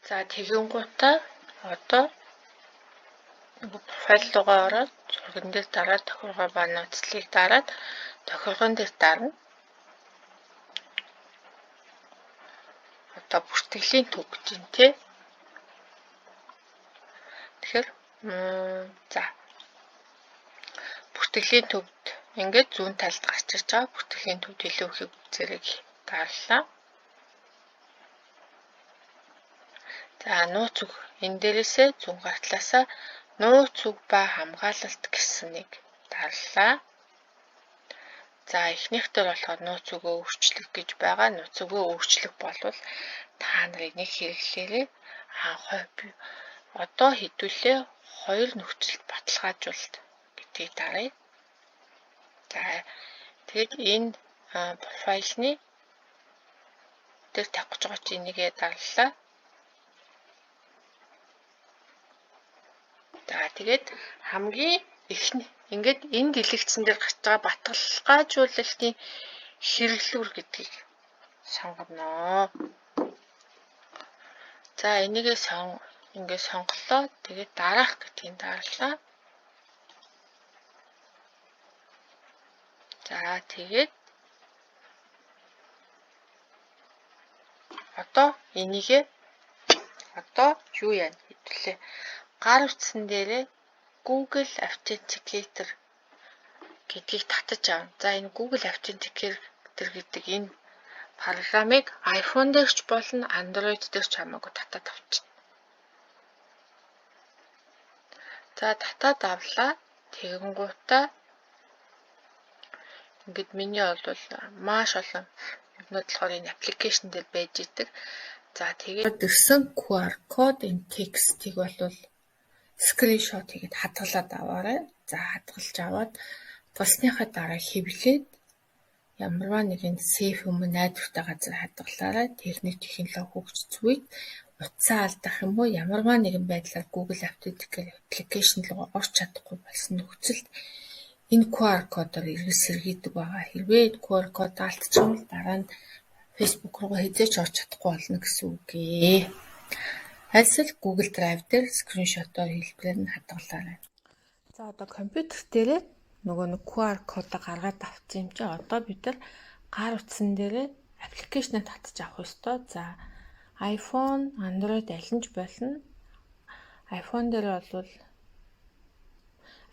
За тэгэнгүүтээ одоо профайл руугаа ороод зурган дээр дараад тохиргоо ба нууцлалыг дараад тохиргоон дээр дарна. Одоо бүртгэлийн төв гэж юм тий. Тэгэхээр за бүртгэлийн төвд ингээд зүүн талд гарч ирж байгаа бүртгэлийн төвд илүү их зэрэг гарлаа. За нууц үг энэ дээрээсээ зүүн гартлаасаа нууц үг ба хамгаалалт гэсэн нэг дарлаа. За эхнийх дээр болохоор нууц үгөө өөрчлөх гэж байгаа. Нууц үгөө өөрчлөх болвол та нарыг нэг хэрэглээрээ одоо хэдүүлээ хоёр нөхцөлд баталгаажуулалт гэдгийг даръя. За тэгээд энэ профайлны дээр тавих гэж байгаа чинь нэгээ дарлаа. За тэгээд хамгийн эхний ингээд энэ дэлгэцэн дээр гарч байгаа баталгаажуулалтын хэрэглүүр гэдгийг сонгоно. За энийгээ ингээд сонголоо. Тэгээд дараах гэдгийг дарлаа. За тэгээд одоо энийгээ одоо юу яа хэвлээ. Гар утсан дээрээ Google Authenticator гэдгийг татаж авна. За энэ Google Authenticator гэдэг энэ програмыг iPhone дээр ч болно, Android дээр ч хамаагүй татаад авчих. За татаад авлаа. Тэгэнгүүтээ ингээд миний бол маш олон юмнууд болохоор энэ аппликейшн дээр байж идэг. За тэгээд ирсэн QR код энэ текстийг бол скриншот хийгээд хадгалаад аваарай. За хадгалж аваад болсныхаа дараа хэвлээд ямарваа нэгэн сейф юм найдвартай газар хадгалаарай. Техник технологи хөгжсөн үед утсаа алдах юм уу ямарваа нэгэн байдлаар Google application руу орч чадахгүй болсон нөхцөлд энэ QR кодоор эргэж сэргийдэг байгаа. Хэрвээ QR код алдчих юм бол дараа нь Facebook руу хэзээ ч орч чадахгүй болно гэсэн үг гээ. Альсэл Google Drive дээр скриншотоор хэлбэрээр нь хадгалаарай. За одоо компьютер дээрээ нөгөө нэг QR кодыг гаргаад авсан юм чи одоо бид нар гар утсан дээрээ аппликейшнээ татаж авах ёстой. За iPhone, Android аль нь ч болно. iPhone дээр бол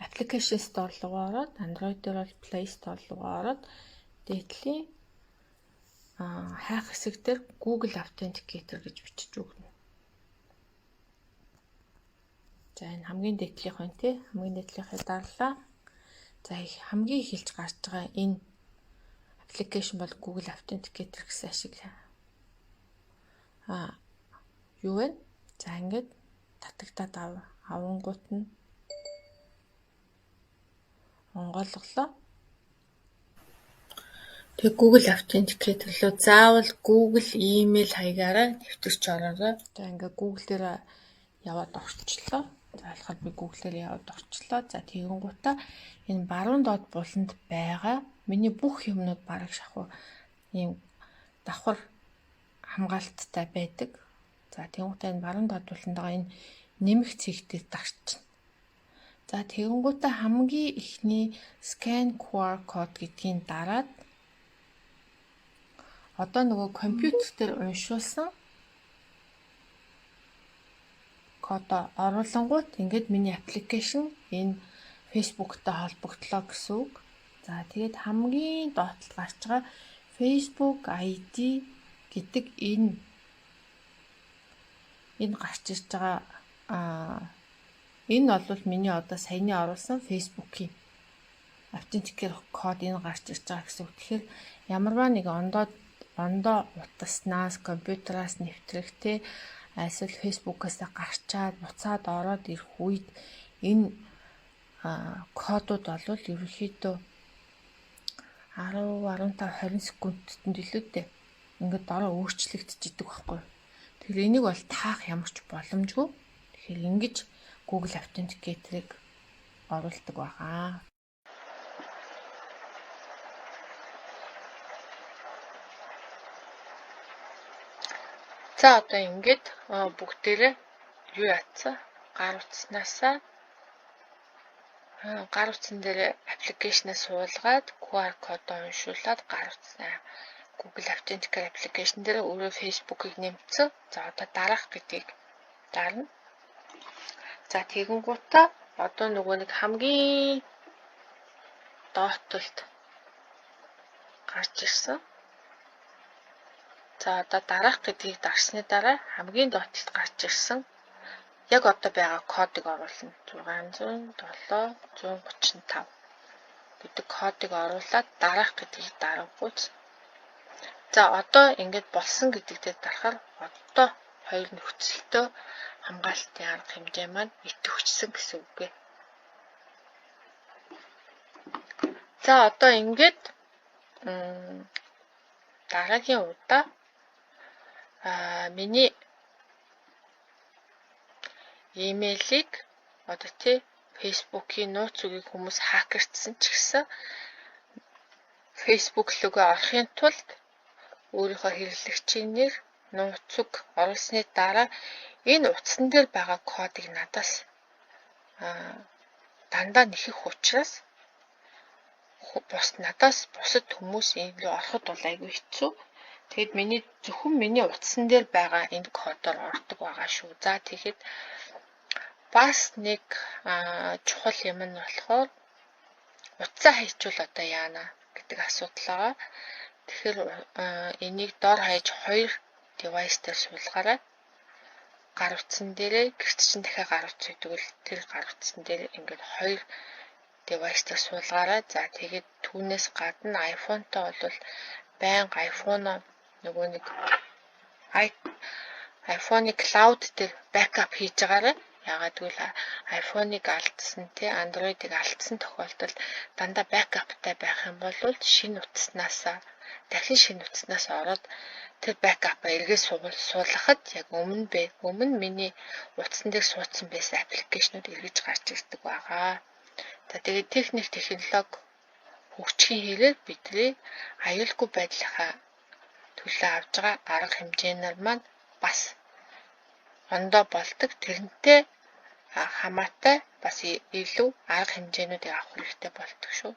application store руу ороод, Android дээр бол Play Store руу ороод дээдлийн хайх хэсэг дээр Google Authenticator гэж бичиж өгнө. За энэ хамгийн дээдлийнх байна тий. Хамгийн дээдлийнхээ дарлаа. За хамгийн эхэлж гарч байгаа энэ аппликейшн бол Google Authenticator гэсэн ашиг. Юу вэ? За ингээд татагтаад авангуут нь онголголоо. Тэг Google Authenticator руу заавал Google email хаягаараа нэвтэрч ороорой. За ингээд Google дээр яваад орчлоо. За болохоор би Google дээр яваад орчлоо. За тэгэнгүүтээ энэ баруун доод буланд байгаа миний бүх юмнууд бараг шахуу ийм давхар хамгаалттай байдаг. За тэгэнгүүтээ энэ баруун доод буланд байгаа энэ нэмэх цэгтээ дарчихна. За тэгэнгүүтээ хамгийн ихний scan QR код гэдгийг дараад одоо нөгөө компьютер дээр уншуулсан кодоо оруулангууд ингээд миний аппликейшн энэ Facebook-тай холбогдлоо гэсэн үг. За тэгээд хамгийн доотлолд гарч байгаа Facebook ID гэдэг энэ гарч ирж байгаа энэ бол миний одоо саяны оруулсан Facebook-ийн Authenticator код энэ гарч ирж байгаа гэсэн үг. Тэгэхээр ямарваа нэг ондоо утаснаас компьютераас нэвтрэхтэй эсвэл Facebook-аас гарчаад буцаад ороод ирэх үед энэ кодууд бол ерөнхийдөө 10-15-20 секундэд илүүтэй ингээд дараа өөрчлөгдөж идэг байхгүй. Тэгэхээр энийг бол таах ямар ч боломжгүй. Тэгэхээр ингэж Google Authenticator-ыг оруулдаг байгаа. За одоо ингээд бүгдээрээ юу яатсан? Гар утаснасаа гар утсан дээр аппликейшнээ суулгаад QR код уншуулад гар утснаа Google Authenticator application дээр өөрөө Facebook-ыг нэмсэн. За одоо дараах гэдгийг дарна. За тэгэнгუутаа одоо нөгөө нэг хамгийн доотлолт гарч ирсэн. За одоо дараах гэдгийг дарсны дараа хамгийн доотлолт гарч ирсэн. Яг одоо байгаа кодыг оруулна. 607 135 гэдэг кодыг оруулаад дараах гэдгийг дарангуйц. За одоо ингэж болсон гэдэг дээр дарахаар одоо хоёр нөхцөлтөө хамгаалтын арга хэмжээ маань идэвхжсэн гэсэн үг гээ. За одоо ингэж дараагийн удаа миний имэйлийг одоо тий Facebook-ийн нууц үгийг хүмүүс хакердсан ч гэсэн Facebook логоо орохын тулд өөрийнхөө хэрэглэгчийн нэр, нууц үг оруулсны дараа энэ утсан дээр байгаа кодыг надаас дандаа нэхэх учраас надаас бусад хүмүүс энэ рүү ороход бол айгүй хэцүү. Тэгэд зөвхөн миний утсан дээр байгаа энэ кодоор ордог байгаа шүү. За тэгэхэд бас нэг чухал юм нь болохоор утсаа хайчвал одоо яана гэдэг асуудал байгаа. Тэгэхээр энийг дор хаяж 2 девайс дээр суулгаарай. Гар утсан дээрээ гэрч чинь дахиад гар утас өгдөгөл тэр гар утсан дээр ингээд 2 девайс дээр суулгаарай. За тэгээд түүнээс гадна iPhone-той бол байнга iPhone нөгөө нэг iPhone-ы cloud дээр backup хийж байгаарай. Ягаад гэвэл iPhone-ыг алдсан тий Android-ыг алдсан тохиолдолд дандаа backup-тай байх юм бол шинэ дахин шинэ утаснаас ороод тэр backup-а эргээ суулгахад яг өмнө миний утсан дээр суудсан байсан аппликейшнүүд эргэж гарч ирдэг байгаа. За тэгээд техник технологи хөгжихийн хэрээр бидний аюулгүй байдлынхаа төлөө авж байгаа арга хэмжээнээр маань бас ондоо болдог. Тэрнтэй хамаатай бас илүү арга хэмжээнүүдийг авах хэрэгтэй болдог шүү.